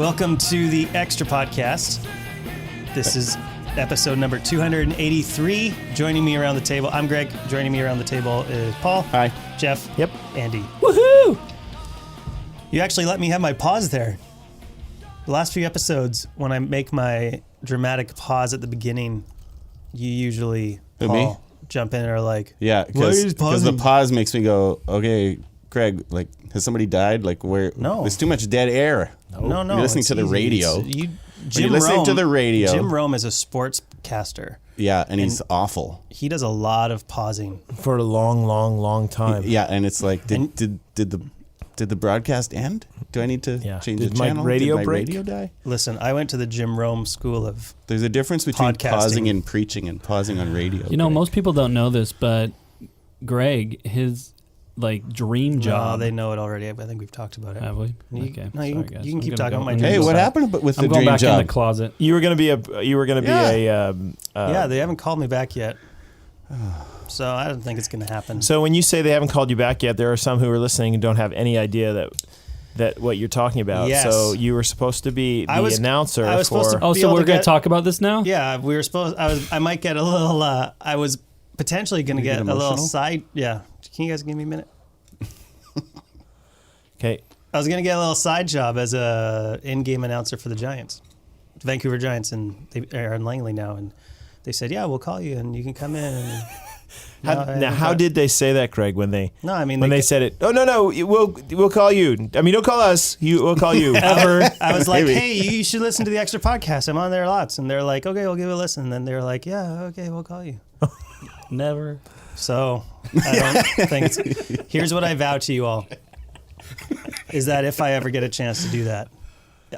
Welcome to the Extra Podcast. This is episode number 283. Joining me around the table, I'm Greg. Joining me around the table is Paul. Hi. Jeff. Yep. Andy. Woohoo! You actually let me have my pause there. The last few episodes, when I make my dramatic pause at the beginning, you usually, Paul, jump in and are like, Yeah, because the pause makes me go, okay, Greg, like, has somebody died? Like, where? No. There's too much dead air. No. You're listening to the radio. Jim listening Rome, to the radio. Jim Rome is a sportscaster. Yeah, and he's awful. He does a lot of pausing. For a long time. Yeah, and it's like, did the broadcast end? Do I need to change Did the my channel? radio did my break? radio die? Listen, I went to the Jim Rome School of... There's a difference between Podcasting. pausing and preaching and pausing on radio. You know, Greg. most people don't know this, but Greg, his dream job. No, they know it already. I think we've talked about it. Have we? You, Okay. no, you, Sorry, can- guys. you can I'm keep gonna talking go- about my I'm dream Hey, gonna what go- happened with the I'm going dream back in job? the closet. You were gonna be yeah, they haven't called me back yet. So I don't think it's going to happen. So when you say they haven't called you back yet, there are some who are listening and don't have any idea that what you're talking about. Yes. So you were supposed to be the announcer I was supposed to Oh, be so able we're to going get- to talk about this now? Yeah, we were supposed... I might get a little... I was potentially going to You get get a little emotional? side... Yeah. Can you guys give me a minute? Okay. I was going to get a little side job as a in-game announcer for the Giants. The Vancouver Giants, and they are in Langley now, and they said, yeah, we'll call you, and you can come in. And How did they say that, Greg? When they said it? Oh no, we'll call you. I mean, don't call us. We'll call you. I was like, Maybe. hey, you should listen to the Extra Podcast. I'm on there lots. And they're like, okay, we'll give it a listen. And then they're like, yeah, okay, we'll call you. Never. So I don't think it's... Here's what I vow to you all, is that if I ever get a chance to do that,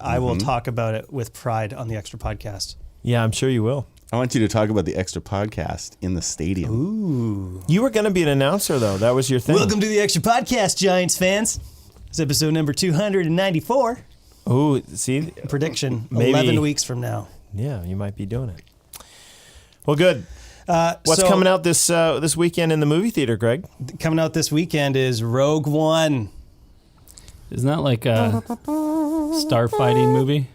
I will talk about it with pride on the Extra Podcast. Yeah, I'm sure you will. I want you to talk about the Extra Podcast in the stadium. Ooh. You were going to be an announcer, though. That was your thing. Welcome to the Extra Podcast, Giants fans. It's episode number 294. Ooh, see? Prediction, Maybe. 11 weeks from now. Yeah, you might be doing it. Well, good. What's So, coming out this weekend in the movie theater, Greg? Coming out this weekend is Rogue One. Isn't that like a starfighting movie?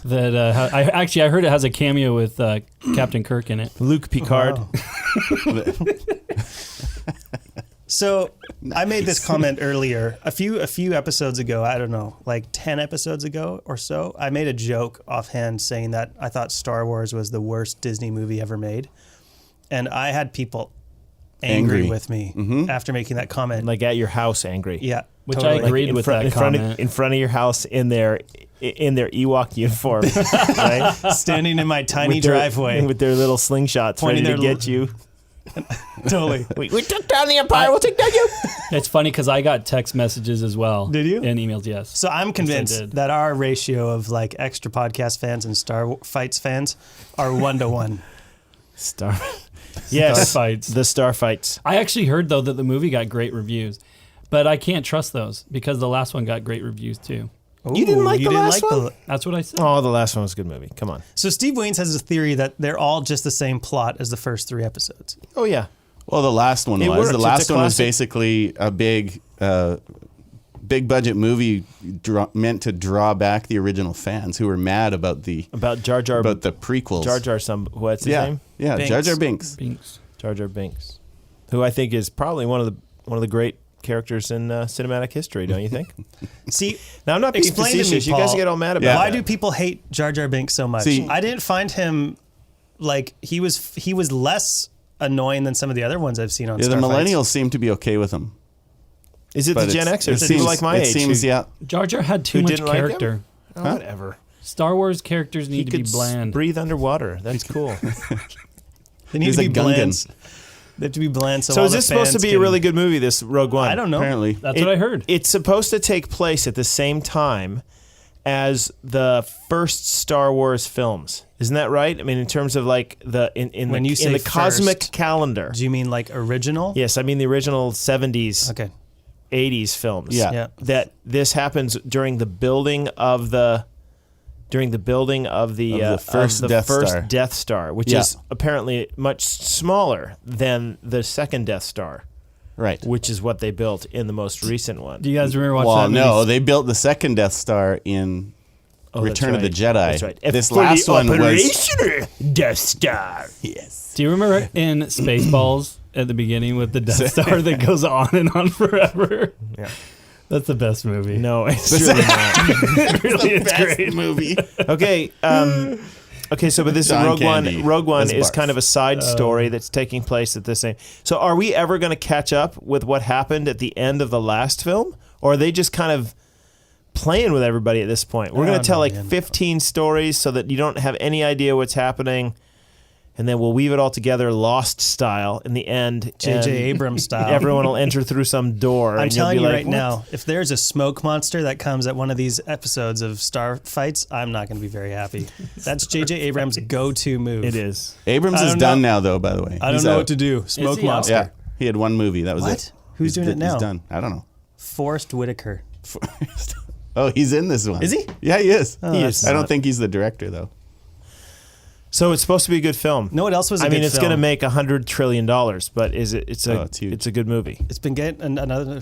That I heard it has a cameo with Captain Kirk in it. Luke Picard. Wow. So I made this comment earlier a few episodes ago. I don't know, like 10 episodes ago or so. I made a joke offhand saying that I thought Star Wars was the worst Disney movie ever made, and I had people angry with me after making that comment. Like at your house, angry. Yeah, Which totally. I agreed with that comment. in front of your house in their Ewok uniform, right? Standing in my tiny With their- driveway, with their little slingshots Pointing ready to their get you. totally. We took down the Empire. We'll take down you. It's funny because I got text messages as well. Did you? And emails, yes. So I'm Yes, I convinced did. that our ratio of like Extra Podcast fans and Star Fights fans are 1-to-1. Yes, Starfights. the Starfights. I actually heard, though, that the movie got great reviews. But I can't trust those because the last one got great reviews, too. You didn't like the last one? That's what I said. Oh, the last one was a good movie. Come on. So Steve Weins has a theory that they're all just the same plot as the first 3 episodes. Oh yeah. Well, the last one It was. works. The It's a last one was classic. basically a big budget movie meant to draw back the original fans who were mad about the Jar Jar. about the prequels. Jar Jar. What's his name? Yeah, Binks. Jar Jar Binks. Binks. Jar Jar Binks, who I think is probably one of the great characters in cinematic history. Don't you think? See, Now I'm not being explain to me, facetious. You guys Paul, get all mad about Yeah. why that. do people hate Jar Jar Binks so much? See- I didn't find him like he was less annoying than some of the other ones I've seen on Yeah, the Starfights. millennials seem to be okay with him. Is it But the Gen it's- Xers? it People seems- like my it age. seems, yeah. Jar Jar had too Who much didn't like him? character. Oh, whatever. Star Wars characters He need to be could bland. breathe underwater. That's cool. They need He's to a be bland. Gungan. They have to be bland. So So all is the this supposed to fans be a can- really good movie? This Rogue One. I don't know. Apparently. That's what I heard. It's supposed to take place at the same time as the first Star Wars films. Isn't that right? I mean, in terms of like in When you say the cosmic first, calendar. Do you mean like original? Yes, I mean the original 70s, Okay. 80s films. Yeah. Yeah. That this happens during the building of the first Death Star. Death Star, which Yeah. is apparently much smaller than the second Death Star. Right. Which is what they built in the most recent one. Do you guys remember watching Well, that no, movie? they built the second Death Star in Oh, that's Return of the right. Jedi. That's right. A This fully last one was operational Death Star. yes. Do you remember in Spaceballs at the beginning with the Death Star that goes on and on forever? Yeah. That's the best movie. No, it's really not. really, it's great. movie. Okay. Okay, so but this John Rogue Candy One. Rogue One as is Barf. kind of a side story that's taking place at the same. So, are we ever going to catch up with what happened at the end of the last film, or are they just kind of playing with everybody at this point? We're going to tell like 15 stories so that you don't have any idea what's happening, and then we'll weave it all together, Lost style, in the end. J.J. and Abrams style. Everyone will enter through some door. I'm and you'll telling be you like, right "What?" now, if there's a smoke monster that comes at one of these episodes of Star Fights, I'm not going to be very happy. That's J.J. Abrams' go-to move. It is. Abrams I is don't done know. now, though. By the way, I don't He's know out. what to do. Smoke he out? monster. Yeah, he had one movie. That was What? it. Who's doing it now? He's done. I don't know. Forrest Whitaker. Oh, he's in this one. Is he? Yeah, he is. He is. I don't not. think he's the director though. So it's supposed to be a good film. Know what else was a I mean, good it's going to film? make $100 trillion, but is it? It's a. Oh, it's huge. It's a good movie. It's been getting another gonna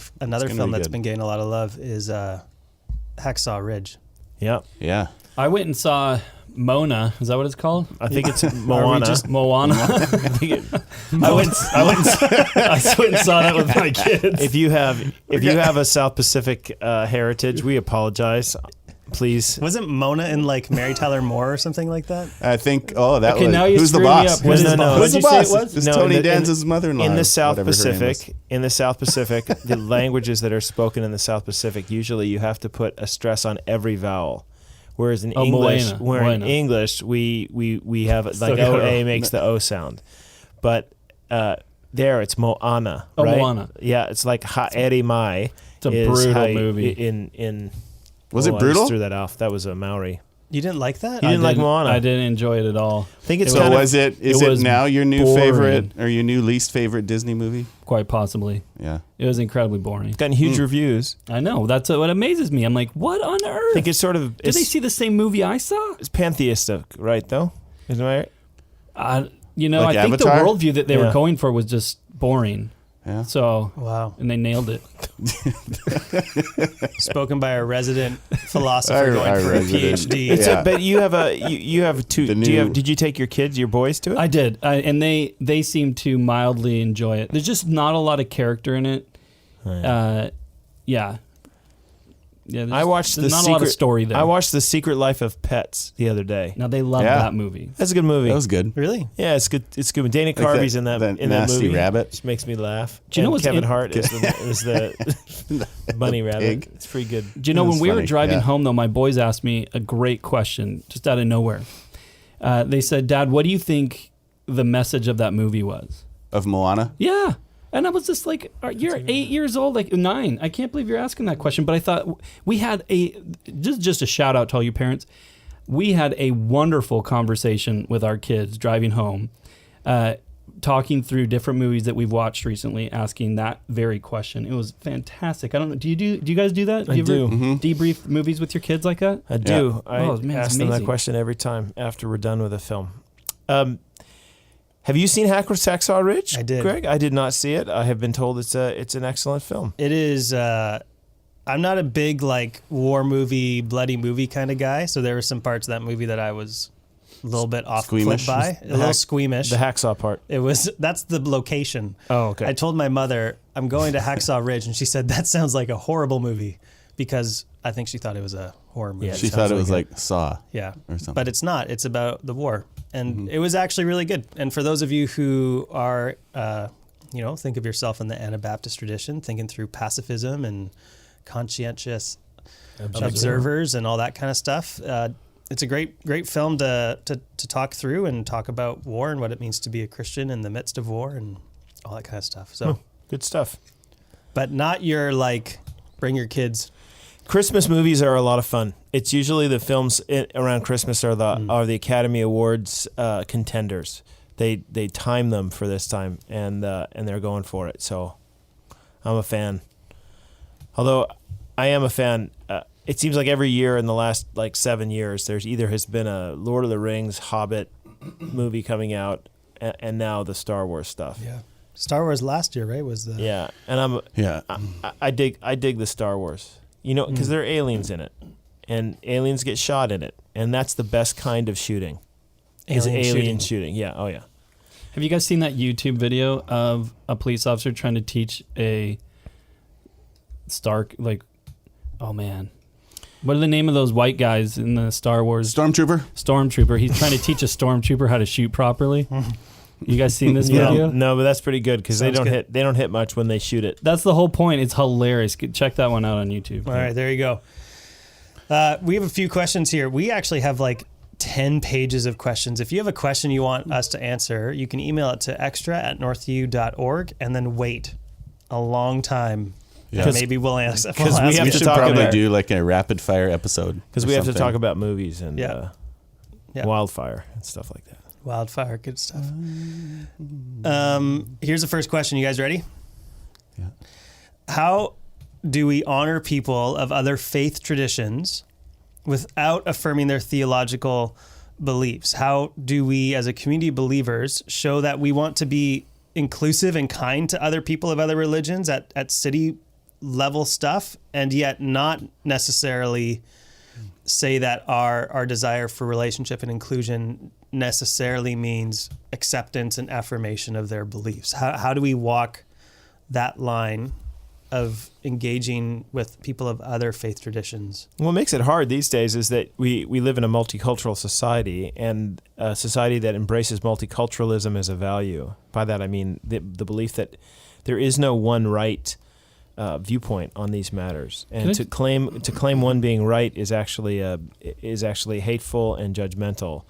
film be that's good. been getting a lot of love is Hacksaw Ridge. Yeah, Yeah. I went and saw Mona. Is that what it's called? I think it's Moana. Moana. I think it, I went and saw that with my kids. if you have a South Pacific heritage, we apologize. Please. Wasn't Mona in like Mary Tyler Moore or something like that? I think. Oh, that Okay, was. now you Who's the screwed me boss? up. What is No, the no, boss? no. Who's the What'd you say boss? it was? It's No, Tony in the- Danza's mother-in-law. In the South whatever her name was. Pacific, the languages that are spoken in the South Pacific, usually you have to put a stress on every vowel. Whereas in English, Moana. we have like got OA it. makes the O sound. But there it's Moana, Oh, right? Moana. Yeah, it's like Ha'eri Mai. It's a is brutal how you- movie. In Was it I brutal? just threw that off. That was a Maori. You didn't like that? You didn't like Moana? I didn't enjoy it at all. I think it's So kind of, was it? Is it it was now your new boring. favorite or your new least favorite Disney movie? Quite possibly. Yeah. It was incredibly boring. gotten huge reviews. I know. That's what amazes me. I'm like, what on earth? I think it's sort of Did they see the same movie I saw? it's pantheistic, right? Though, isn't that right? I Like think the Avatar? worldview that they were Yeah. going for was just boring. Yeah. So, Wow. and they nailed it. Spoken by a resident philosopher Our going for resident. a PhD. It's Yeah. but you have two. The Do you new- have? Did you take your kids, your boys, to it? I did, and they seem to mildly enjoy it. There's just not a lot of character in it. Yeah. Yeah, I watched there's the not secret a lot of story there. I watched The Secret Life of Pets the other day. Now they love Yeah. that movie. That's a good movie. That was good. Really? Yeah, it's good. It's good. Dana Like Carvey's that- in that that in that nasty movie. rabbit. Which makes me laugh. Do you know And what's Kevin in- Hart is the bunny rabbit. Pig. It's pretty good. Do you know That when was we were funny, driving yeah. home though, my boys asked me a great question just out of nowhere. They said, "Dad, what do you think the message of that movie was?" Of Moana. Yeah. And I was just like, you're 8 years old, like 9. I can't believe you're asking that question. But I thought we had just a shout out to all you parents. We had a wonderful conversation with our kids driving home, talking through different movies that we've watched recently, asking that very question. It was fantastic. I don't know. Do you guys do that? I you do. ever debrief movies with your kids like that? I do. I Oh, man, it's ask them that amazing. question every time after we're done with a film. Have you seen Hacksaw Ridge? I did. Greg? I did not see it. I have been told it's an excellent film. It is. I'm not a big like war movie, bloody movie kind of guy. So there were some parts of that movie that I was a little bit off Squeamish? by, a little squeamish. The hacksaw part. It was. That's the location. Oh, okay. I told my mother I'm going to Hacksaw Ridge, and she said that sounds like a horrible movie because I think she thought it was a horror movie. Yeah, She sounds thought it like was it. like Saw. Yeah, or something. but it's not. It's about the war, and it was actually really good. And for those of you who are, think of yourself in the Anabaptist tradition, thinking through pacifism and conscientious observers and all that kind of stuff. It's a great film to talk through and talk about war and what it means to be a Christian in the midst of war and all that kind of stuff. So, Good stuff. but not your like bring your kids. Christmas movies are a lot of fun. It's usually the films around Christmas are the Academy Awards contenders. They time them for this time and they're going for it. So I'm a fan. Although I am a fan. It seems like every year in the last 7 years, there's either has been a Lord of the Rings, Hobbit movie coming out, and now the Star Wars stuff. Yeah, Star Wars last year, right? Was the Yeah, and Yeah. I dig the Star Wars. Because there are aliens in it, and aliens get shot in it, and that's the best kind of shooting. Is alien shooting. Yeah. Oh yeah. Have you guys seen that YouTube video of a police officer trying to teach a oh man, what are the name of those white guys in the Star Wars? Stormtrooper. He's trying to teach a stormtrooper how to shoot properly. You guys seen this video? No, but that's pretty good because they don't hit much when they shoot it. That's the whole point. It's hilarious. Check that one out on YouTube. All right, there you go. We have a few questions here. We actually have like 10 pages of questions. If you have a question you want us to answer, you can email it to extra@northview.org and then wait a long time. Yeah. Maybe we'll answer. Because we should probably do like a rapid fire episode. Because we have to talk about movies and wildfire and stuff like that. Wildfire, good stuff. Here's the first question. You guys ready? Yeah. How do we honor people of other faith traditions without affirming their theological beliefs? How do we, as a community of believers, show that we want to be inclusive and kind to other people of other religions at city level stuff, and yet not necessarily say that our desire for relationship and inclusion necessarily means acceptance and affirmation of their beliefs? How do we walk that line of engaging with people of other faith traditions? What makes it hard these days is that we live in a multicultural society, and a society that embraces multiculturalism as a value. By that I mean the belief that there is no one right viewpoint on these matters, and to claim one being right is actually hateful and judgmental.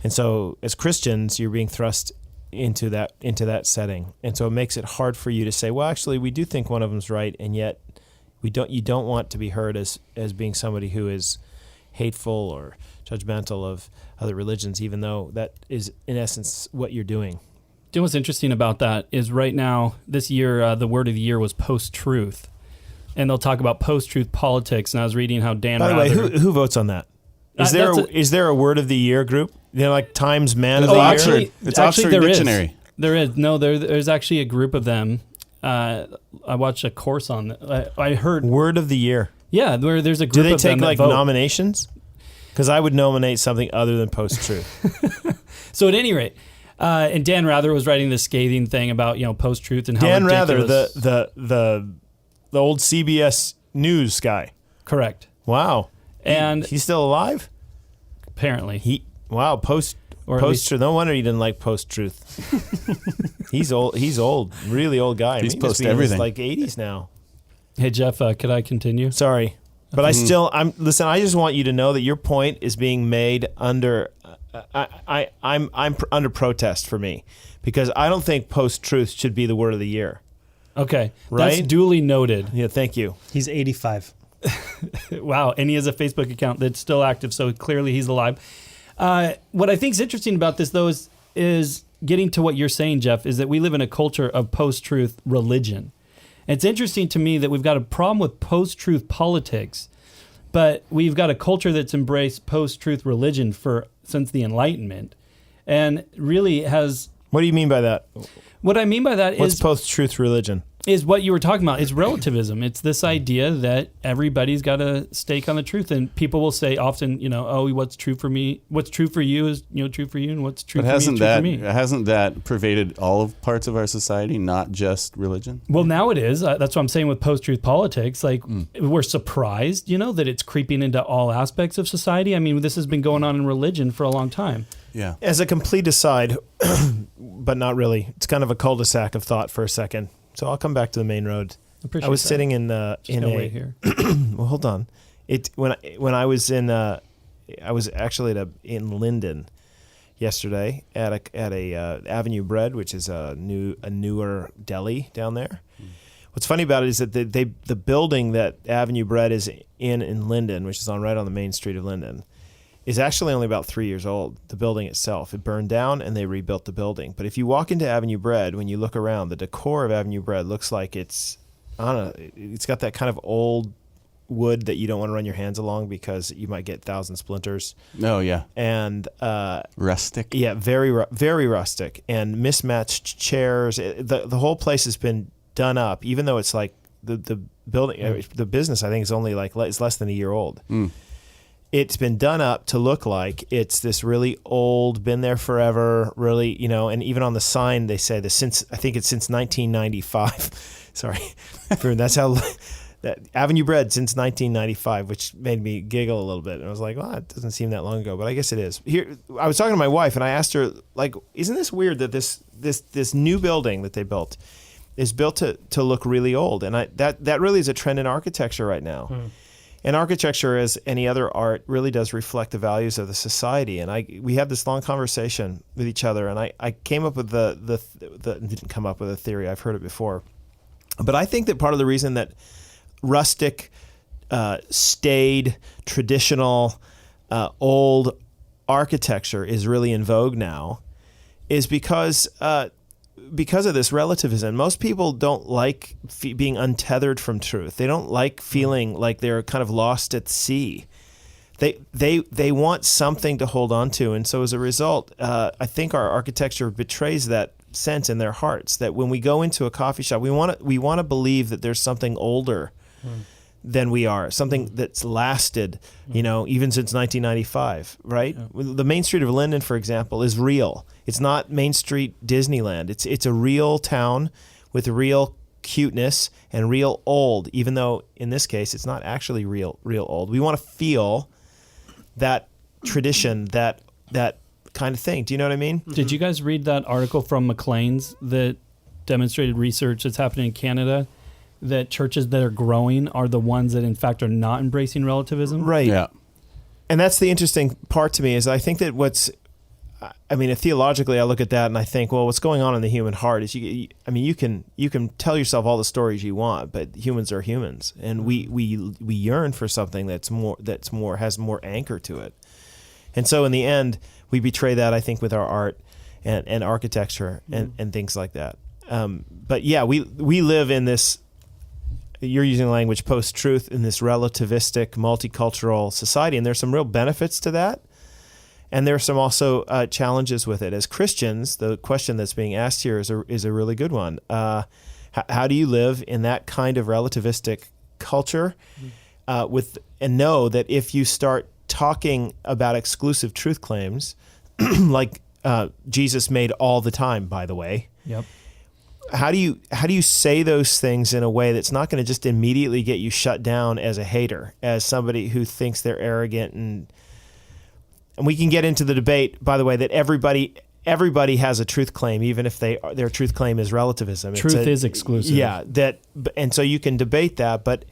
And so, as Christians, you're being thrust into that setting, and so it makes it hard for you to say, well, actually, we do think one of them's right, and yet you don't want to be heard as being somebody who is hateful or judgmental of other religions, even though that is in essence what you're doing. You know what's interesting about that is right now, this year, the word of the year was post-truth, and they'll talk about post-truth politics. And I was reading how Dan. By the way, who votes on that? Is there a word of the year group? Like Times Man of the Year? It's Oxford Dictionary. There is. No, there's actually a group of them. I watched a course on that. I heard word of the year. Yeah, where there's a group. Do they of them take that vote. Nominations? Because I would nominate something other than post-truth. So at any rate. And Dan Rather was writing this scathing thing about post-truth and how Dan ridiculous. Rather, the old CBS News guy. Correct. Wow. And he's still alive? Apparently. Post-truth. No wonder he didn't like post-truth. He's old. Really old guy. He's post everything. He's like 80s now. Hey Jeff, could I continue? Sorry. But I just want you to know that your point is being made under I'm under protest for me, because I don't think post-truth should be the word of the year. Okay. Right? That's duly noted. Yeah, thank you. He's 85. Wow. And he has a Facebook account that's still active, so clearly he's alive. What I think is interesting about this, though, is getting to what you're saying, Jeff, is that we live in a culture of post-truth religion. And it's interesting to me that we've got a problem with post-truth politics, but we've got a culture that's embraced post-truth religion since the Enlightenment, and really has... What do you mean by that? What I mean by that What's post-truth religion? Is what you were talking about. It's relativism. It's this idea that everybody's got a stake on the truth, and people will say often, what's true for me, what's true for you is true for you, and what's true for me is true for me. Hasn't that pervaded all of parts of our society, not just religion? Well, now it is. That's what I'm saying with post-truth politics. Like, we're surprised, that it's creeping into all aspects of society. I mean, this has been going on in religion for a long time. Yeah. As a complete aside, but not really, it's kind of a cul-de-sac of thought for a second. So I'll come back to the main road. I was sitting in wait here. Well, hold on. When I was I was actually in Linden yesterday at a Avenue Bread, which is a newer deli down there. What's funny about it is that the building that Avenue Bread is in Linden, which is right on the main street of Linden, is actually only about 3 years old. The building itself, it burned down and they rebuilt the building. But if you walk into Avenue Bread, when you look around, the decor of Avenue Bread looks like it's got that kind of old wood that you don't want to run your hands along because you might get 1,000 splinters. Oh yeah, and rustic. Yeah, very very rustic, and mismatched chairs. The whole place has been done up, even though it's like the building, the business I think is only it's less than a year old. it's been done up to look like it's this really old, been there forever, really, and even on the sign they say I think it's since 1995. Sorry. That's how that Avenue Bread since 1995, which made me giggle a little bit. And I was like, well, it doesn't seem that long ago, but I guess it is. Here, I was talking to my wife and I asked her, like, isn't this weird that this new building that they built is built to look really old? And that really is a trend in architecture right now. And architecture, as any other art, really does reflect the values of the society. And we had this long conversation with each other, and I came up with didn't come up with a theory. I've heard it before, but I think that part of the reason that rustic, staid, traditional, old architecture is really in vogue now is because of this relativism. Most people don't like being untethered from truth. They don't like feeling like they're kind of lost at sea. They want something to hold on to, and so as a result, I think our architecture betrays that sense in their hearts. That when we go into a coffee shop, we want to believe that there's something older than we are, something that's lasted, even since 1995, right? Yeah. The Main Street of Linden, for example, is real. It's not Main Street Disneyland. It's a real town with real cuteness and real old, even though in this case it's not actually real old. We want to feel that tradition, that kind of thing. Do you know what I mean? Did you guys read that article from Maclean's that demonstrated research that's happening in Canada? That churches that are growing are the ones that in fact are not embracing relativism? Right. Yeah. And that's the interesting part to me is I think that theologically I look at that and I think, well, what's going on in the human heart is you can tell yourself all the stories you want, but humans are humans, and we yearn for something has more anchor to it. And so in the end, we betray that, I think, with our art and architecture and things like that. But yeah, we live in this, you're using the language post-truth, in this relativistic, multicultural society, and there's some real benefits to that. And there are some also challenges with it. As Christians, the question that's being asked here is a really good one. How do you live in that kind of relativistic culture and know that if you start talking about exclusive truth claims, like Jesus made all the time, by the way, yep. How do you say those things in a way that's not going to just immediately get you shut down as a hater, as somebody who thinks they're arrogant, and we can get into the debate, by the way, that everybody has a truth claim, even if their truth claim is relativism. Truth is exclusive. Yeah, and so you can debate that, but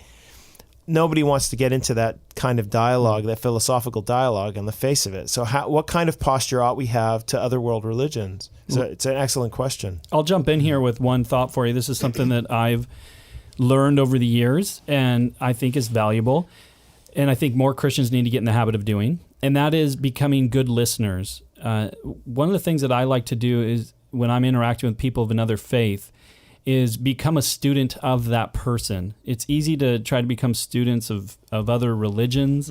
nobody wants to get into that kind of dialogue, that philosophical dialogue on the face of it. So what kind of posture ought we have to other world religions? So it's an excellent question. I'll jump in here with one thought for you. This is something that I've learned over the years and I think is valuable, and I think more Christians need to get in the habit of doing, and that is becoming good listeners. One of the things that I like to do is when I'm interacting with people of another faith is become a student of that person. It's easy to try to become students of other religions.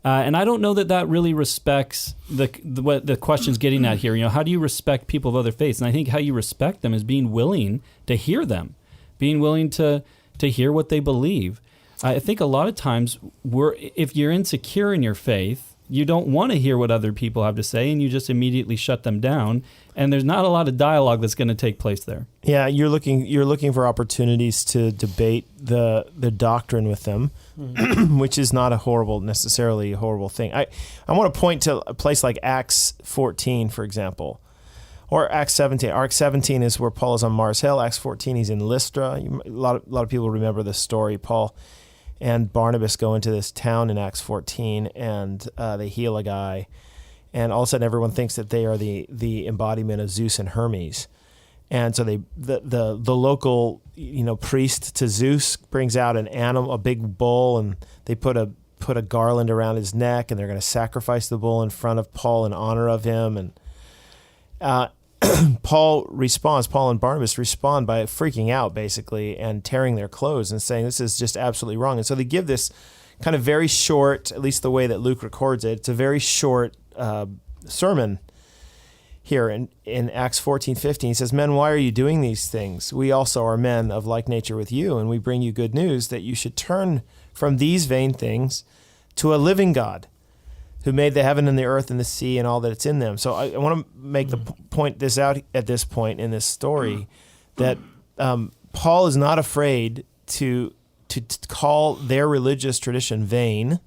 And I don't know that really respects what the question's getting at here. How do you respect people of other faiths? And I think how you respect them is being willing to hear them, being willing to hear what they believe. I think a lot of times if you're insecure in your faith, you don't want to hear what other people have to say, and you just immediately shut them down. And there's not a lot of dialogue that's going to take place there. Yeah, you're looking for opportunities to debate the doctrine with them, which is not necessarily a horrible thing. I want to point to a place like Acts 14, for example, or Acts 17. Acts 17 is where Paul is on Mars Hill. Acts 14, he's in Lystra. A lot of people remember this story. Paul and Barnabas go into this town in Acts 14, and they heal a guy. And all of a sudden, everyone thinks that they are the embodiment of Zeus and Hermes. And so the local priest to Zeus brings out an animal, a big bull, and they put a garland around his neck, and they're going to sacrifice the bull in front of Paul in honor of him. And Paul and Barnabas respond by freaking out, basically, and tearing their clothes and saying this is just absolutely wrong. And so they give this kind of very short, at least the way that Luke records it, it's a very short sermon here in Acts 14:15. He says, "Men, why are you doing these things? We also are men of like nature with you, and we bring you good news that you should turn from these vain things to a living God who made the heaven and the earth and the sea and all that it's in them. So I want to make the point this out at this point in this story that Paul is not afraid to call their religious tradition vain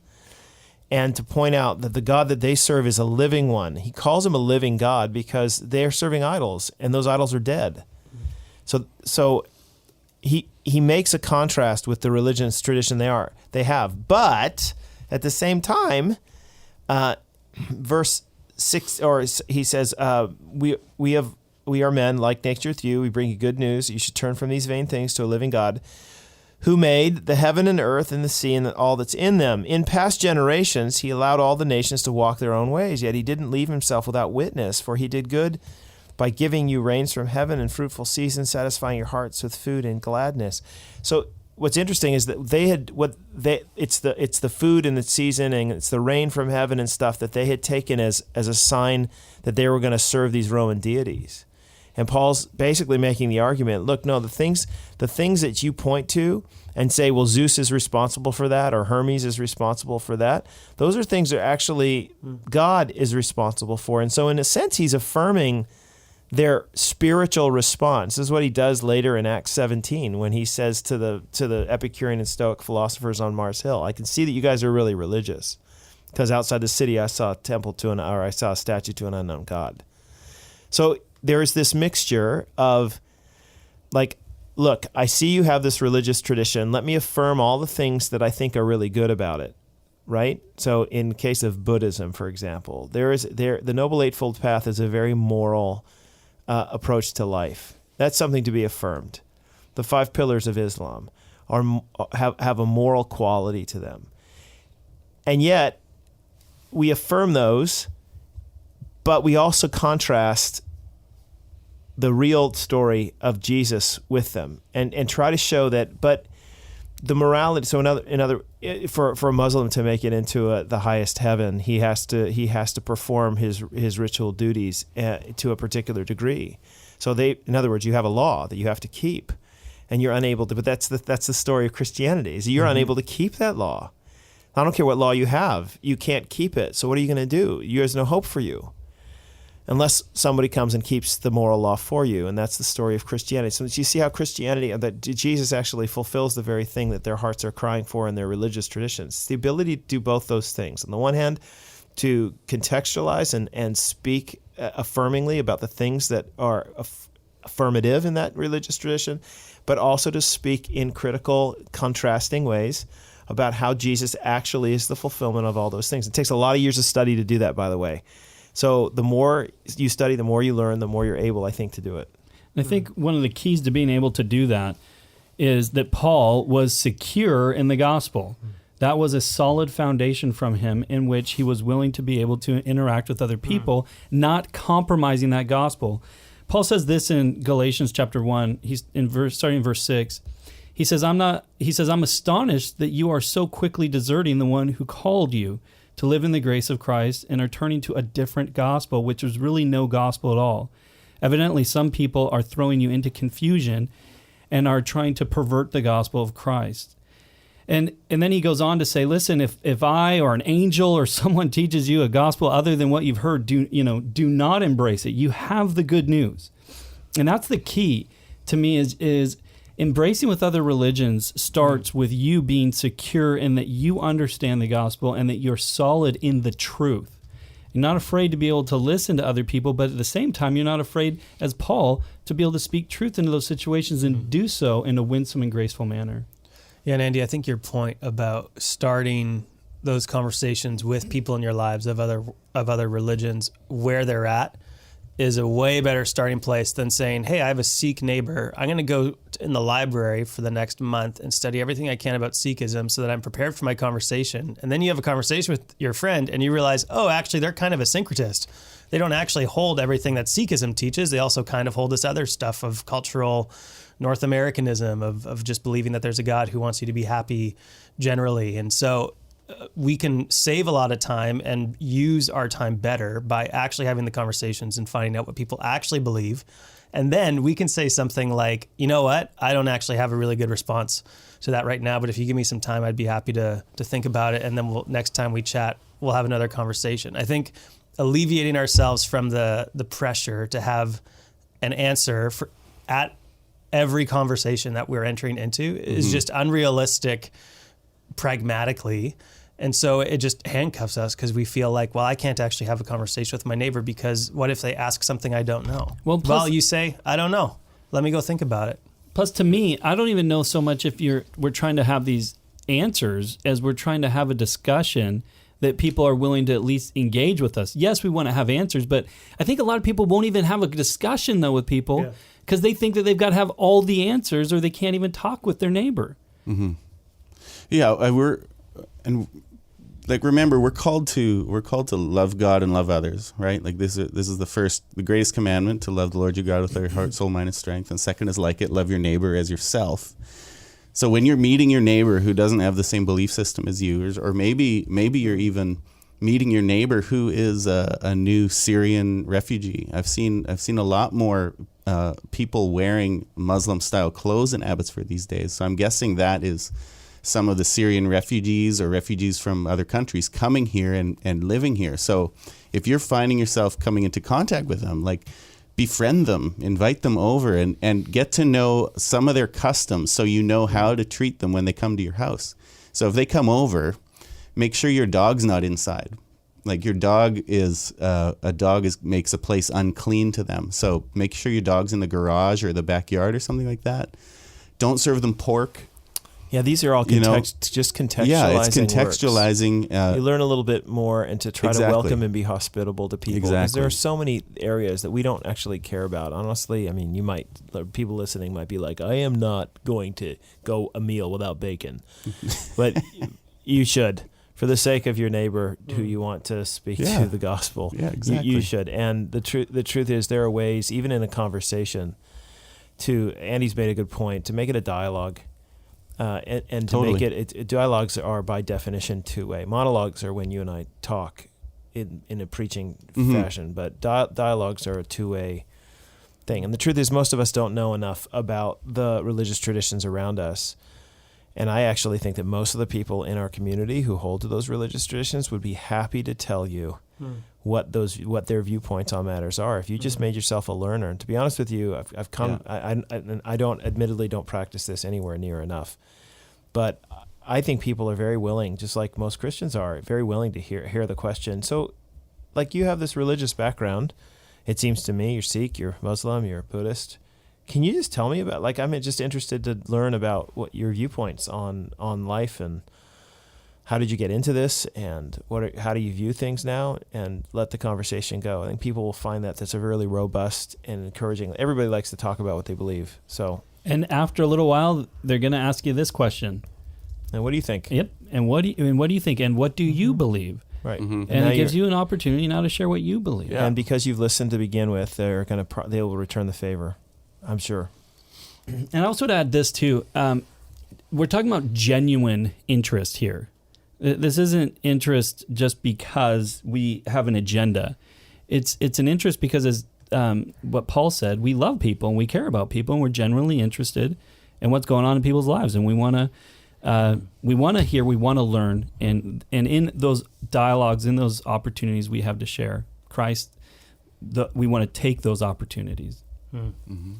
and to point out that the God that they serve is a living one. He calls him a living God because they're serving idols, and those idols are dead. So he makes a contrast with the religious tradition they have. But at the same time, verse 6, or he says, we are men like nature with you. We bring you good news. You should turn from these vain things to a living God, who made the heaven and earth and the sea and all that's in them. In past generations, he allowed all the nations to walk their own ways, yet he didn't leave himself without witness, for he did good by giving you rains from heaven and fruitful seasons, satisfying your hearts with food and gladness. So what's interesting is that it's the food in the season and it's the rain from heaven and stuff that they had taken as a sign that they were going to serve these Roman deities. And Paul's basically making the argument, look, no, the things that you point to and say, well, Zeus is responsible for that or Hermes is responsible for that, those are things that actually God is responsible for. And so in a sense, he's affirming their spiritual response. This is what he does later in Acts 17 when he says to the Epicurean and Stoic philosophers on Mars Hill, I can see that you guys are really religious because outside the city I saw I saw a statue to an unknown God. So there's this mixture of like, look, I see you have this religious tradition. Let me affirm all the things that I think are really good about it, right? So in case of Buddhism, for example, the Noble Eightfold Path is a very moral approach to life. That's something to be affirmed. The 5 pillars of Islam have a moral quality to them. And yet, we affirm those, but we also contrast the real story of Jesus with them and try to show that, but the morality, so for a Muslim to make it into the highest heaven, he has to perform his ritual duties to a particular degree. So in other words, you have a law that you have to keep, and you're unable to. But that's the story of Christianity. Is you're unable to keep that law. I don't care what law you have, you can't keep it. So what are you going to do? There's no hope for you, unless somebody comes and keeps the moral law for you. And that's the story of Christianity. So you see how that Jesus actually fulfills the very thing that their hearts are crying for in their religious traditions. It's the ability to do both those things. On the one hand, to contextualize and speak affirmingly about the things that are affirmative in that religious tradition, but also to speak in critical, contrasting ways about how Jesus actually is the fulfillment of all those things. It takes a lot of years of study to do that, by the way. So the more you study, the more you learn, the more you're able, I think, to do it. I think one of the keys to being able to do that is that Paul was secure in the gospel. That was a solid foundation from him in which he was willing to be able to interact with other people, not compromising that gospel. Paul says this in Galatians chapter 1, starting in verse 6. He says, I'm astonished that you are so quickly deserting the one who called you to live in the grace of Christ and are turning to a different gospel, which is really no gospel at all. Evidently, some people are throwing you into confusion and are trying to pervert the gospel of Christ. And then he goes on to say, listen, if I or an angel or someone teaches you a gospel other than what you've heard, do not embrace it. You have the good news. And that's the key to me is embracing with other religions starts with you being secure in that you understand the gospel and that you're solid in the truth. You're not afraid to be able to listen to other people, but at the same time, you're not afraid, as Paul, to be able to speak truth into those situations and do so in a winsome and graceful manner. Yeah, and Andy, I think your point about starting those conversations with people in your lives of other religions where they're at is a way better starting place than saying, hey, I have a Sikh neighbor. I'm going to go in the library for the next month and study everything I can about Sikhism so that I'm prepared for my conversation. And then you have a conversation with your friend and you realize, oh, actually, they're kind of a syncretist. They don't actually hold everything that Sikhism teaches. They also kind of hold this other stuff of cultural North Americanism, of just believing that there's a God who wants you to be happy generally. And so we can save a lot of time and use our time better by actually having the conversations and finding out what people actually believe. And then we can say something like, you know what, I don't actually have a really good response to that right now, but if you give me some time, I'd be happy to think about it. And then next time we chat, we'll have another conversation. I think alleviating ourselves from the pressure to have an answer at every conversation that we're entering into is just unrealistic pragmatically. And so it just handcuffs us because we feel like, well, I can't actually have a conversation with my neighbor because what if they ask something I don't know? Well, you say, I don't know. Let me go think about it. Plus, to me, I don't even know so much if we're trying to have these answers as we're trying to have a discussion that people are willing to at least engage with us. Yes, we want to have answers, but I think a lot of people won't even have a discussion, though, with people because they think that they've got to have all the answers or they can't even talk with their neighbor. Mm-hmm. Yeah, remember, we're called to love God and love others, right? Like this is the greatest commandment, to love the Lord your God with our heart, soul, mind, and strength. And second is like it, love your neighbor as yourself. So when you're meeting your neighbor who doesn't have the same belief system as you, or maybe you're even meeting your neighbor who is a new Syrian refugee. I've seen a lot more people wearing Muslim-style clothes in Abbotsford these days. So I'm guessing that is some of the Syrian refugees or refugees from other countries coming here and living here. So if you're finding yourself coming into contact with them, like befriend them, invite them over and get to know some of their customs so you know how to treat them when they come to your house. So if they come over, make sure your dog's not inside. Like your dog makes a place unclean to them. So make sure your dog's in the garage or the backyard or something like that. Don't serve them pork. Yeah, these are all just contextualizing. Yeah, it's contextualizing. You learn a little bit more and to try to welcome and be hospitable to people. Because there are so many areas that we don't actually care about. Honestly, I mean, people listening might be like, I am not going to go a meal without bacon. But you should, for the sake of your neighbor who you want to speak to the gospel. Yeah, exactly. You should. And the truth is, there are ways, even in a conversation, Andy's made a good point, to make it a dialogue. And to make it dialogues are by definition two-way. Monologues are when you and I talk in a preaching fashion, but dialogues are a two-way thing. And the truth is, most of us don't know enough about the religious traditions around us. And I actually think that most of the people in our community who hold to those religious traditions would be happy to tell you what their viewpoints on matters are. If you just made yourself a learner, and to be honest with you, I've come. Yeah. I admittedly don't practice this anywhere near enough, but I think people are very willing, just like most Christians are, very willing to hear the question. So, like, you have this religious background. It seems to me you're Sikh, you're Muslim, you're Buddhist. Can you just tell me about, like, I'm just interested to learn about what your viewpoints on life, and how did you get into this, and how do you view things now, and let the conversation go. I think people will find that's a really robust and encouraging. Everybody likes to talk about what they believe. So, and after a little while, they're going to ask you this question. And what do you think? Yep. And what do you think? And what do you believe? Right. Mm-hmm. And it gives you an opportunity now to share what you believe. Yeah. And because you've listened to begin with, they will return the favor, I'm sure. And I also would add this too. We're talking about genuine interest here. This isn't interest just because we have an agenda. It's an interest because, as what Paul said, we love people and we care about people and we're genuinely interested in what's going on in people's lives, and we want to hear, we want to learn, and in those dialogues, in those opportunities we have to share Christ, we want to take those opportunities. Mm-hmm.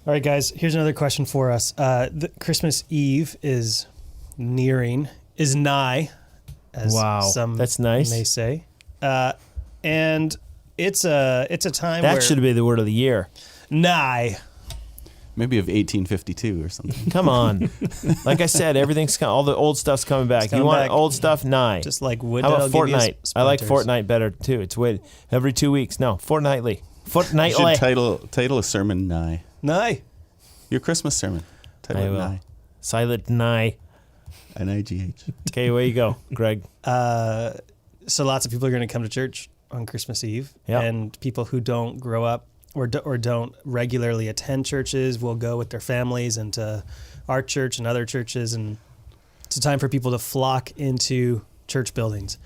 All right, guys, here's another question for us. The Christmas Eve is nigh, as some that's nice. may say. And it's a time that where... should be the word of the year. Nigh. Maybe of 1852 or something. Come on. Like I said, all the old stuff's coming back. You want old stuff? Nigh. Just like wood. How about Fortnite? I like Fortnite better too. It's every 2 weeks. No, fortnightly. Fortnightly. You should title a sermon Nigh. Nigh. Your Christmas sermon. Title it Nigh. Silent Nigh. N-I-G-H. Okay, away you go, Greg. So lots of people are going to come to church on Christmas Eve. Yep. And people who don't grow up or don't regularly attend churches will go with their families into our church and other churches. And it's a time for people to flock into church buildings.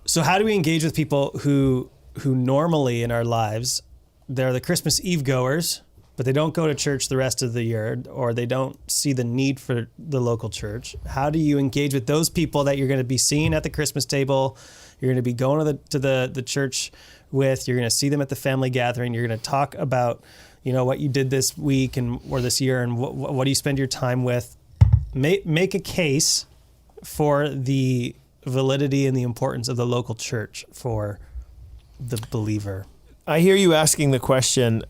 So how do we engage with people who normally in our lives, they're the Christmas Eve goers, but they don't go to church the rest of the year, or they don't see the need for the local church. How do you engage with those people that you're going to be seeing at the Christmas table? You're going to be going to the church with. You're going to see them at the family gathering. You're going to talk about, what you did this week or this year, and what do you spend your time with. Make a case for the validity and the importance of the local church for the believer. I hear you asking the question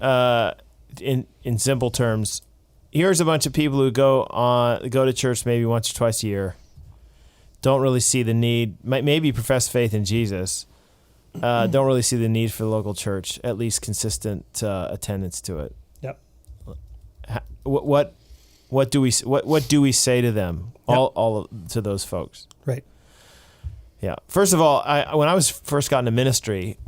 in simple terms. Here's a bunch of people who go to church maybe once or twice a year, don't really see the need, maybe profess faith in Jesus, don't really see the need for the local church, at least consistent attendance to it. Yep. What do we say to them? Yep. To those folks. Right. Yeah. First of all, when I was first got into ministry,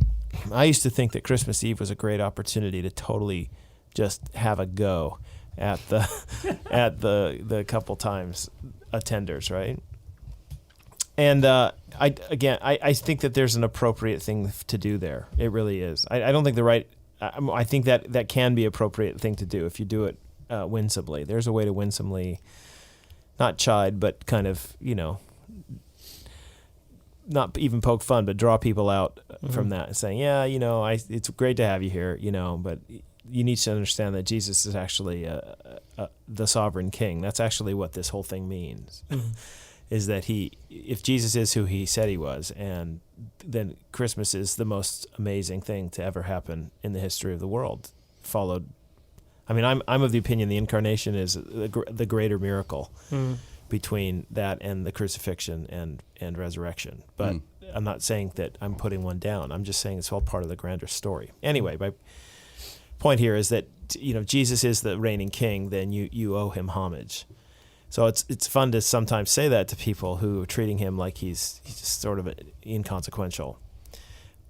I used to think that Christmas Eve was a great opportunity to totally just have a go at the couple times attenders, right? And I think that there's an appropriate thing to do there. It really is. I don't think I think that can be an appropriate thing to do if you do it winsomely. There's a way to winsomely, not chide, but kind of, not even poke fun, but draw people out from that, saying, it's great to have you here, but you need to understand that Jesus is actually the sovereign king. That's actually what this whole thing means, is that if Jesus is who he said he was, and then Christmas is the most amazing thing to ever happen in the history of the world, followed. I mean, I'm of the opinion the incarnation is the greater miracle between that and the crucifixion and resurrection. But I'm not saying that I'm putting one down. I'm just saying it's all part of the grander story. Anyway, my point here is that Jesus is the reigning king. Then you owe him homage. So it's fun to sometimes say that to people who are treating him like he's just sort of inconsequential.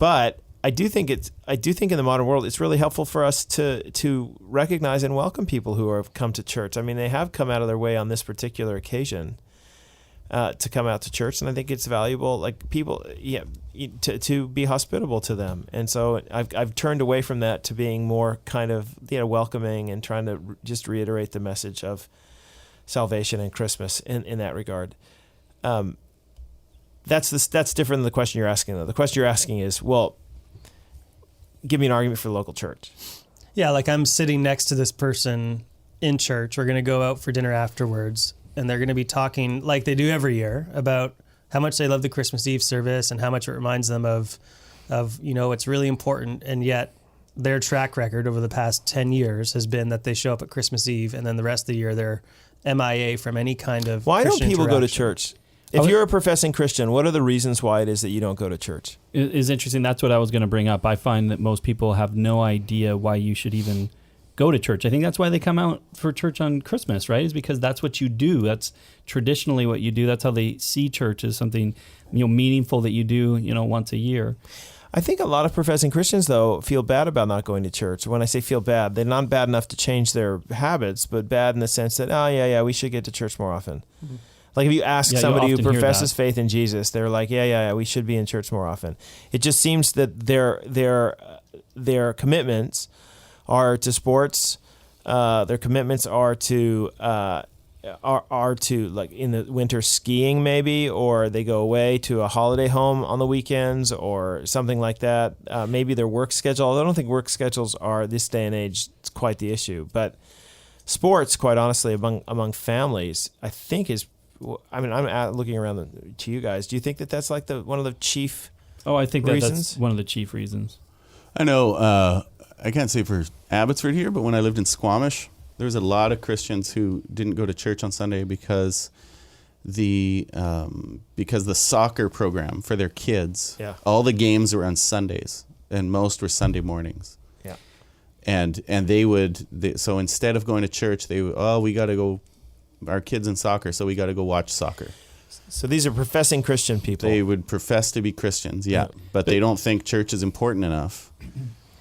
But I do think in the modern world it's really helpful for us to recognize and welcome people who have come to church. I mean, they have come out of their way on this particular occasion to come out to church, and I think it's valuable, like people, to be hospitable to them. And so I've turned away from that to being more kind of welcoming and trying to just reiterate the message of salvation and Christmas in that regard. That's different than the question you're asking, though. The question you're asking is, well, give me an argument for the local church. Yeah, like I'm sitting next to this person in church. We're going to go out for dinner afterwards, and they're going to be talking like they do every year about how much they love the Christmas Eve service and how much it reminds them of it's really important. And yet their track record over the past 10 years has been that they show up at Christmas Eve, and then the rest of the year they're MIA from any kind of Why Christian don't people go to interaction. church? If you're a professing Christian, what are the reasons why it is that you don't go to church? It is interesting. That's what I was going to bring up. I find that most people have no idea why you should even go to church. I think that's why they come out for church on Christmas, right? Is because that's what you do. That's traditionally what you do. That's how they see church as something meaningful that you do once a year. I think a lot of professing Christians, though, feel bad about not going to church. When I say feel bad, they're not bad enough to change their habits, but bad in the sense that, we should get to church more often. Mm-hmm. Like if you ask somebody who professes faith in Jesus, they're like, we should be in church more often. It just seems that their commitments are to sports. Their commitments are to like in the winter skiing maybe, or they go away to a holiday home on the weekends or something like that. Maybe their work schedule. I don't think work schedules are this day and age quite the issue, but sports, quite honestly, among families, I think is. I mean, I'm looking around to you guys. Do you think that that's like one of the chief? I think that's one of the chief reasons. I know. I can't say for Abbotsford here, but when I lived in Squamish, there was a lot of Christians who didn't go to church on Sunday because the soccer program for their kids, all the games were on Sundays, and most were Sunday mornings. Yeah, and so instead of going to church, they would, we got to go. Our kids in soccer, so we got to go watch soccer. So these are professing Christian people. They would profess to be Christians, but they don't think church is important enough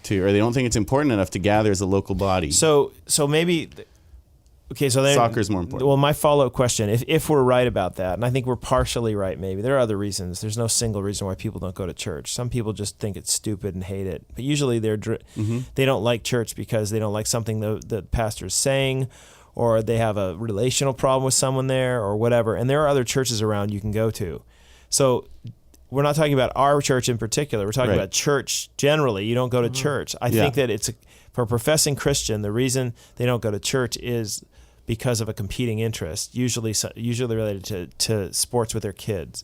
or they don't think it's important enough to gather as a local body. So maybe, I mean, I'm looking around to you guys. Do you think that that's like one of the chief reasons? I know. I can't say for Abbotsford here, but when I lived in Squamish, there was a lot of Christians who didn't go to church on Sunday because the program for their kids, all the games were on Sundays, and most were Sunday mornings. So maybe Okay, so then Soccer's more important. Well, my follow-up question, if we're right about that, and I think we're partially right maybe, there are other reasons. There's no single reason why people don't go to church. Some people just think it's stupid and hate it. But usually they don't like church because they don't like something the pastor is saying, or they have a relational problem with someone there or whatever. And there are other churches around you can go to. So we're not talking about our church in particular. We're talking about church generally. You don't go to church. I think that for a professing Christian, the reason they don't go to church is because of a competing interest, usually related to sports with their kids.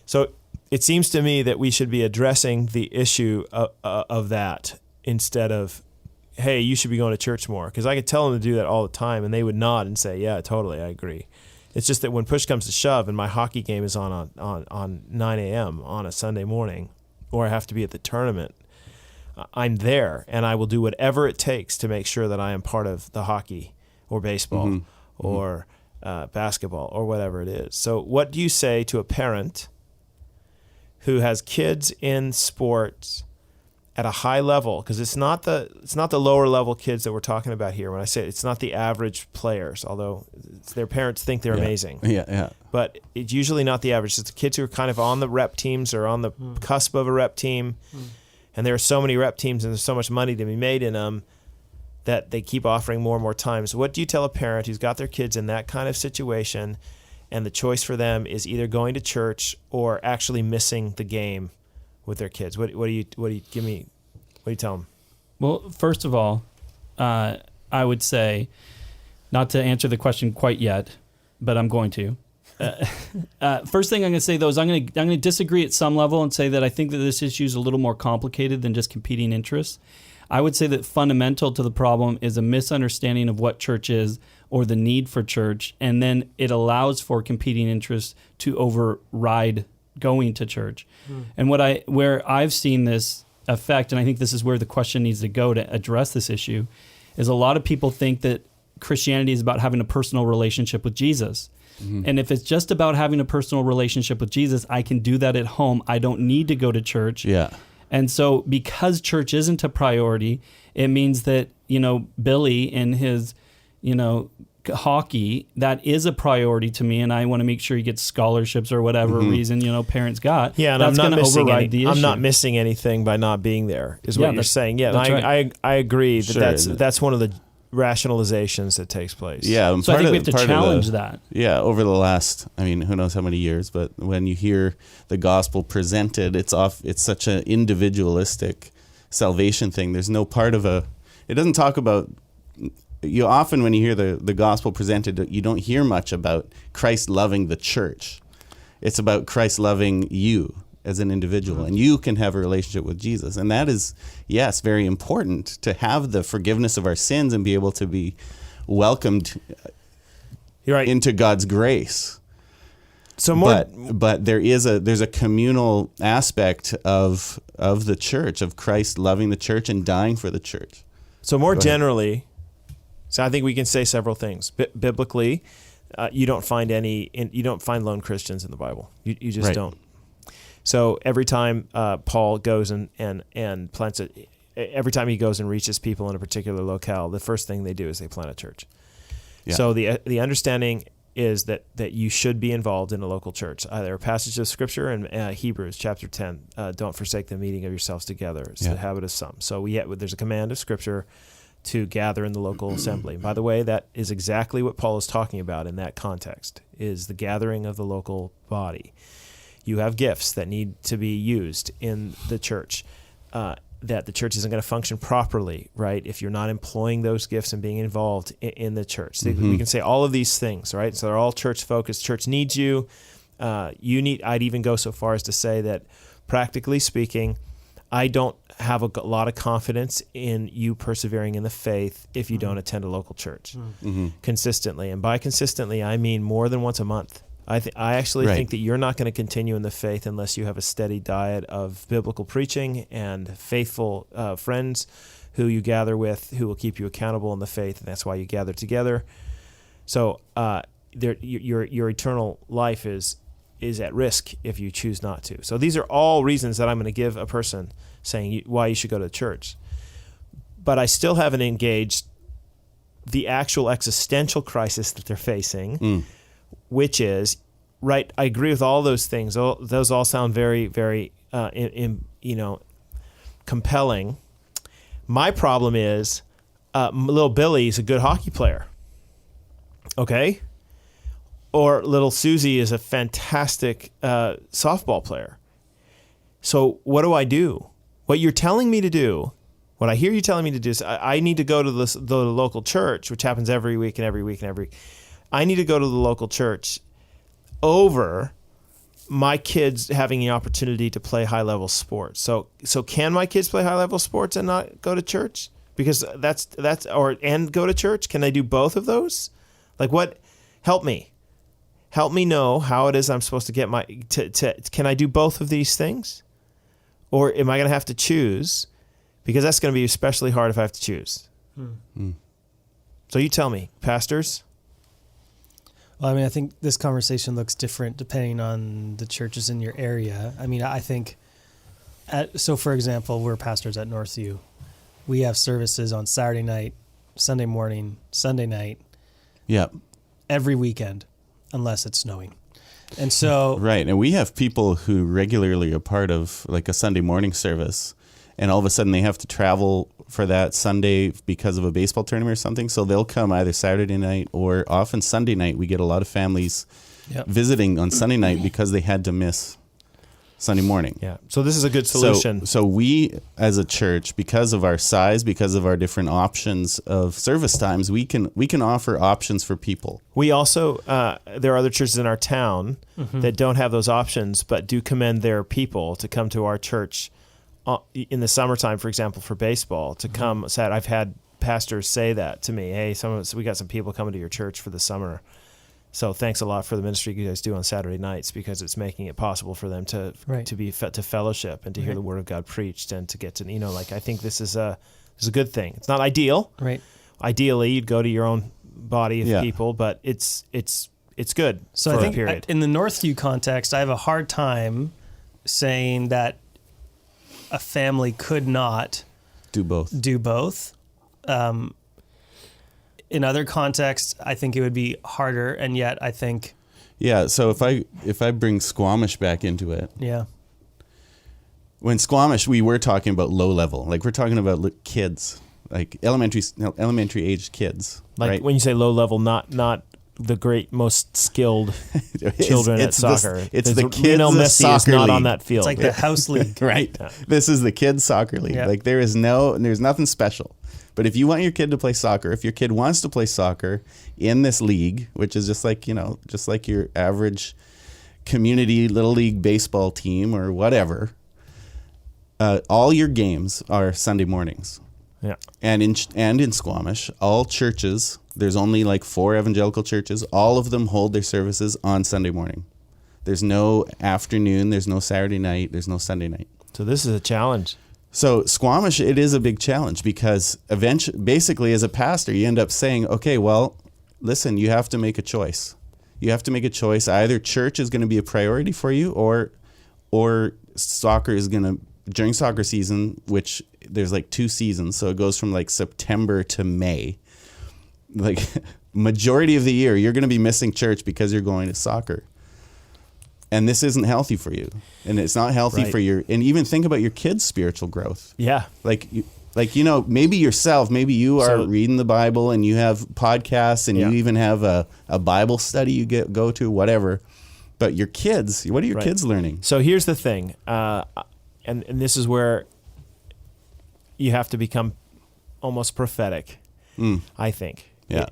So it seems to me that we should be addressing the issue of that instead of, hey, you should be going to church more. Because I could tell them to do that all the time, and they would nod and say, yeah, totally, I agree. It's just that when push comes to shove and my hockey game is on 9 a.m. on a Sunday morning, or I have to be at the tournament, I'm there, and I will do whatever it takes to make sure that I am part of the hockey or baseball or basketball or whatever it is. So what do you say to a parent who has kids in sports at a high level? Because it's not the lower level kids that we're talking about here. When I say it's not the average players, although their parents think they're amazing. Yeah. But it's usually not the average. It's the kids who are kind of on the rep teams or on the cusp of a rep team. And there are so many rep teams and there's so much money to be made in them that they keep offering more and more times. What do you tell a parent who's got their kids in that kind of situation and the choice for them is either going to church or actually missing the game with their kids? What do you tell them? Well, first of all, I would say, not to answer the question quite yet, but I'm going to. First thing I'm going to say, though, is I'm going to disagree at some level and say that I think that this issue is a little more complicated than just competing interests. I would say that fundamental to the problem is a misunderstanding of what church is or the need for church, and then it allows for competing interests to override going to church. And where I've seen this effect, and I think this is where the question needs to go to address this issue, is a lot of people think that Christianity is about having a personal relationship with Jesus. And if it's just about having a personal relationship with Jesus, I can do that at home. I don't need to go to church. Yeah. And so because church isn't a priority, it means that, Billy in his, hockey, that is a priority to me, and I want to make sure he gets scholarships or whatever reason, parents got. Yeah, and that's I'm not missing the issue. I'm not missing anything by not being there, is what you're saying. Yeah, that's right. I agree that Sure. that's one of the rationalizations that takes place. Yeah. So I think we have to challenge that. Yeah. Over the last, who knows how many years, but when you hear the gospel presented, it's such an individualistic salvation thing. There's no part of it doesn't talk about, you often when you hear the gospel presented, you don't hear much about Christ loving the church. It's about Christ loving you as an individual, and you can have a relationship with Jesus. And that is, yes, very important to have the forgiveness of our sins and be able to be welcomed into God's grace. So more, but there's a communal aspect of the church, of Christ loving the church and dying for the church. So more generally, so I think we can say several things. Biblically, you don't find lone Christians in the Bible. You just don't. So every time Paul goes and plants it, every time he goes and reaches people in a particular locale, the first thing they do is they plant a church. Yeah. So the understanding is that you should be involved in a local church. There are passages of Scripture in Hebrews chapter 10, don't forsake the meeting of yourselves together. It's the habit of some. So there's a command of Scripture to gather in the local assembly. By the way, that is exactly what Paul is talking about in that context, is the gathering of the local body. You have gifts that need to be used in the church, that the church isn't going to function properly, right, if you're not employing those gifts and being involved in the church. We can say all of these things, right? So they're all church-focused. Church needs you. I'd even go so far as to say that, practically speaking, I don't have a lot of confidence in you persevering in the faith if you don't attend a local church consistently. And by consistently, I mean more than once a month. I actually think that you're not going to continue in the faith unless you have a steady diet of biblical preaching and faithful friends who you gather with, who will keep you accountable in the faith, and that's why you gather together. So your eternal life is at risk if you choose not to. So these are all reasons that I'm going to give a person saying why you should go to church. But I still haven't engaged the actual existential crisis that they're facing, which is, right, I agree with all those things. Those all sound very, very, compelling. My problem is little Billy's a good hockey player, okay? Or little Susie is a fantastic softball player. So what do I do? What you're telling me to do, what I hear you telling me to do is I need to go to the local church, which happens every week and every week and every week. I need to go to the local church over my kids having the opportunity to play high-level sports. So can my kids play high-level sports and not go to church? Because and go to church? Can I do both of those? Like what? Help me. Help me know how it is I'm supposed to get can I do both of these things? Or am I going to have to choose? Because that's going to be especially hard if I have to choose. So you tell me, pastors? Well, I mean, I think this conversation looks different depending on the churches in your area. I mean, I think, so for example, we're pastors at Northview. We have services on Saturday night, Sunday morning, Sunday night. Yep. Every weekend, unless it's snowing. And so... Right. And we have people who regularly are part of like a Sunday morning service, and all of a sudden they have to travel for that Sunday because of a baseball tournament or something. So they'll come either Saturday night or often Sunday night. We get a lot of families visiting on Sunday night because they had to miss Sunday morning. Yeah. So this is a good solution. So we as a church, because of our size, because of our different options of service times, we can offer options for people. We also, there are other churches in our town that don't have those options, but do commend their people to come to our church in the summertime, for example, for baseball, to come. I've had pastors say that to me. Hey, we got some people coming to your church for the summer. So thanks a lot for the ministry you guys do on Saturday nights, because it's making it possible for them to fellowship and to hear the word of God preached and to get to, I think this is a good thing. It's not ideal. Right. Ideally, you'd go to your own body of people, but it's good. So for I think a period. in the Northview context, I have a hard time saying that a family could not do both. In other contexts, I think it would be harder, and yet I think... Yeah, so if I bring Squamish back into it... Yeah. When Squamish, we were talking about low level. Like, we're talking about kids, like elementary aged kids. Like, right? when you say low level, not the great, most skilled children at soccer. It's the kids' Lionel Messi soccer is not league. on that field. It's like the house league. Right. Yeah. This is the kids' soccer league. Yeah. Like, there's nothing special. But if you want your kid to play soccer, if your kid wants to play soccer in this league, which is just like your average community little league baseball team or whatever, all your games are Sunday mornings. Yeah. And in Squamish, all churches, there's only like 4 evangelical churches, all of them hold their services on Sunday morning. There's no afternoon, there's no Saturday night, there's no Sunday night. So this is a challenge. So Squamish, it is a big challenge because basically as a pastor, you end up saying, okay, well, listen, you have to make a choice. You have to make a choice. Either church is going to be a priority for you or soccer is going to, during soccer season, which there's like 2 seasons. So it goes from like September to May. Like majority of the year, you're going to be missing church because you're going to soccer. And this isn't healthy for you. And it's not healthy for and even think about your kids' spiritual growth. Yeah. Maybe yourself, maybe you are reading the Bible and you have podcasts and you even have a Bible study you go to, whatever. But your kids, what are your kids learning? So here's the thing. And this is where you have to become almost prophetic, I think. Yeah.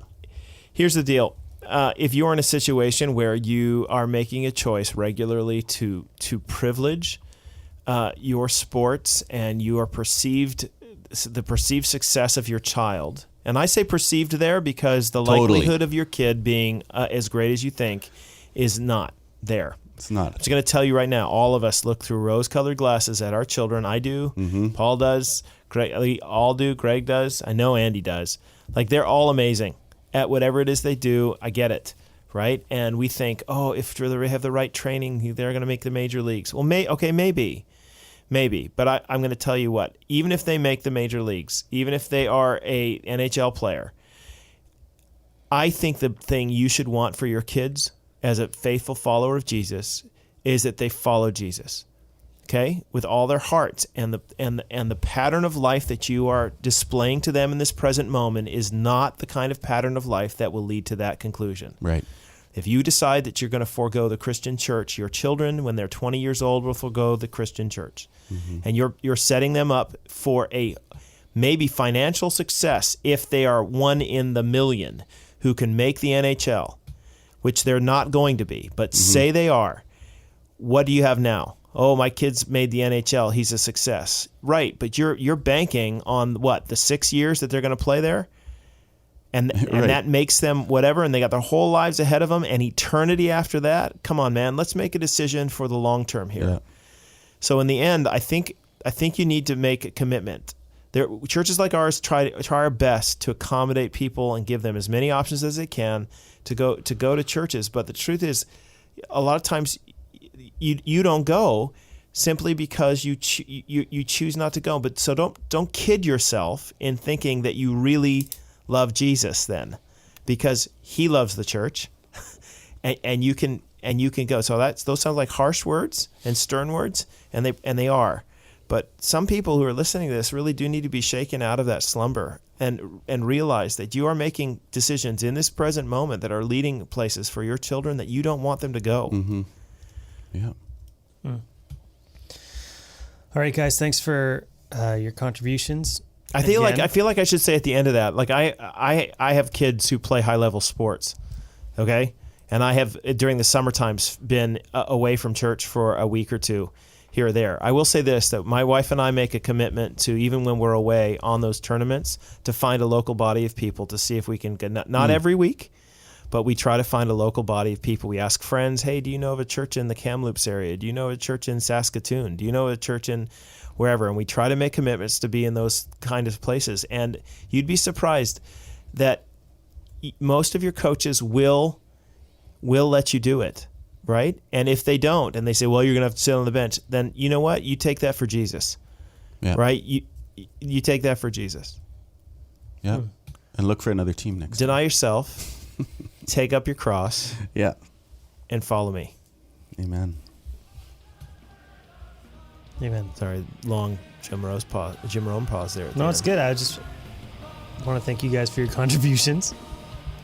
Here's the deal. If you're in a situation where you are making a choice regularly to privilege your sports and the perceived success of your child, and I say perceived there because the likelihood of your kid being as great as you think is not there. It's not. I'm just going to tell you right now, all of us look through rose-colored glasses at our children. I do. Paul does. Greg, we all do. Greg does. I know Andy does. Like, they're all amazing at whatever it is they do. I get it, right? And we think, oh, if they have the right training, they're going to make the major leagues. Well, maybe. But I'm going to tell you what, even if they make the major leagues, even if they are a NHL player, I think the thing you should want for your kids as a faithful follower of Jesus is that they follow Jesus, okay, with all their hearts. And the pattern of life that you are displaying to them in this present moment is not the kind of pattern of life that will lead to that conclusion. Right. If you decide that you're going to forego the Christian church, your children, when they're 20 years old, will forego the Christian church. And you're setting them up for a maybe financial success if they are one in the million who can make the NHL, which they're not going to be, but say they are. What do you have now? Oh, my kid's made the NHL. He's a success. Right, but you're banking on what, the 6 years that they're going to play there? And Right. that makes them whatever, and they got their whole lives ahead of them and eternity after that. Come on, man. Let's make a decision for the long term here. Yeah. So in the end, I think you need to make a commitment. Churches like ours try our best to accommodate people and give them as many options as they can to go to churches. But the truth is, a lot of times you don't go simply because you choose not to go. But so don't kid yourself in thinking that you really love Jesus then, because he loves the church, and you can go. So those sound like harsh words and stern words, and they are. But some people who are listening to this really do need to be shaken out of that slumber and realize that you are making decisions in this present moment that are leading places for your children that you don't want them to go. Yeah. All right, guys, thanks for your contributions. I feel Again. like I should say at the end of that, like I have kids who play high level sports, okay, and I have during the summer times been away from church for a week or two, here or there. I will say this, that my wife and I make a commitment to, even when we're away on those tournaments, to find a local body of people to see if we can get not every week, but we try to find a local body of people. We ask friends, hey, do you know of a church in the Kamloops area? Do you know of a church in Saskatoon? Do you know of a church in wherever? And we try to make commitments to be in those kind of places. And you'd be surprised that most of your coaches will let you do it, right? And if they don't, and they say, well, you're going to have to sit on the bench, then you know what? You take that for Jesus, right? You take that for Jesus. Yeah. And look for another team next time. Deny yourself, take up your cross, Yeah. and follow me. Amen. Amen. Sorry, long Jim Rome pause there. at the No, it's end. good. I just want to thank you guys for your contributions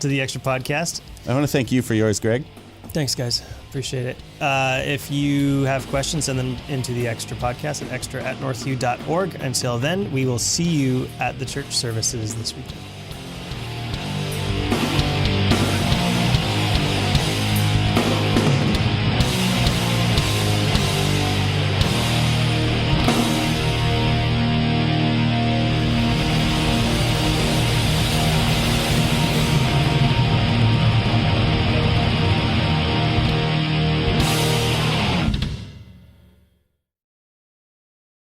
to the Extra podcast. I want to thank you for yours, Greg. Thanks, guys. Appreciate it. If you have questions, send them into the Extra podcast at extra@northview.org. Until then, we will see you at the church services this weekend.